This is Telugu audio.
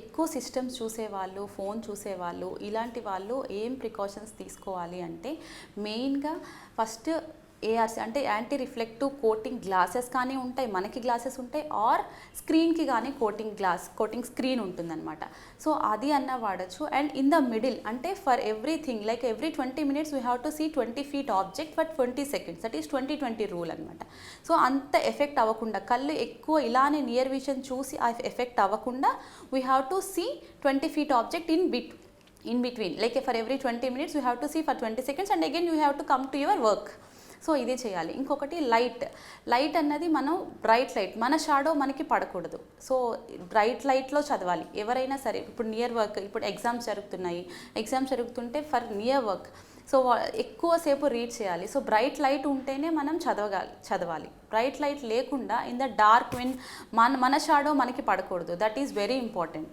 ఎక్కువ సిస్టమ్స్ చూసేవాళ్ళు, ఫోన్ చూసేవాళ్ళు, ఇలాంటి వాళ్ళు ఏం ప్రికాషన్స్ తీసుకోవాలి అంటే మెయిన్గా ఫస్ట్ ఏఆర్సి అంటే యాంటీ రిఫ్లెక్టివ్ కోటింగ్ గ్లాసెస్ కానీ ఉంటాయి, మనకి గ్లాసెస్ ఉంటాయి, ఆర్ స్క్రీన్కి కానీ కోటింగ్ స్క్రీన్ ఉంటుందన్నమాట. సో అది అన్న వాడచ్చు. అండ్ ఇన్ ద మిడిల్ అంటే for everything like every 20 minutes we have to see 20 feet object for 20 seconds, that is 20-20 rule అనమాట. సో అంత ఎఫెక్ట్ అవ్వకుండా, కళ్ళు ఎక్కువ ఇలానే నియర్ విజన్ చూసి ఆ ఎఫెక్ట్ అవ్వకుండా we have to see 20 feet object in between, like for every 20 minutes you have to see for 20 seconds and again you have to come to your work. So ఇదే చేయాలి. ఇంకొకటి లైట్ అన్నది మనం బ్రైట్ లైట్, మన షాడో మనకి పడకూడదు. సో బ్రైట్ లైట్లో చదవాలి ఎవరైనా సరే. ఇప్పుడు నియర్ వర్క్, ఇప్పుడు ఎగ్జామ్స్ జరుగుతుంటే ఫర్ నియర్ వర్క్ సో ఎక్కువసేపు రీడ్ చేయాలి. సో బ్రైట్ లైట్ ఉంటేనే మనం చదవాలి. బ్రైట్ లైట్ లేకుండా ఇన్ ద డార్క్ వెన్ మన షాడో మనకి పడకూడదు. That is very important.